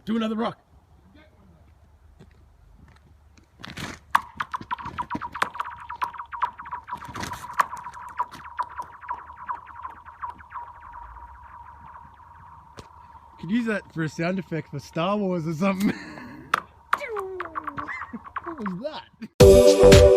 Do another rock. Could use that for a sound effect for Star Wars or something. What was that?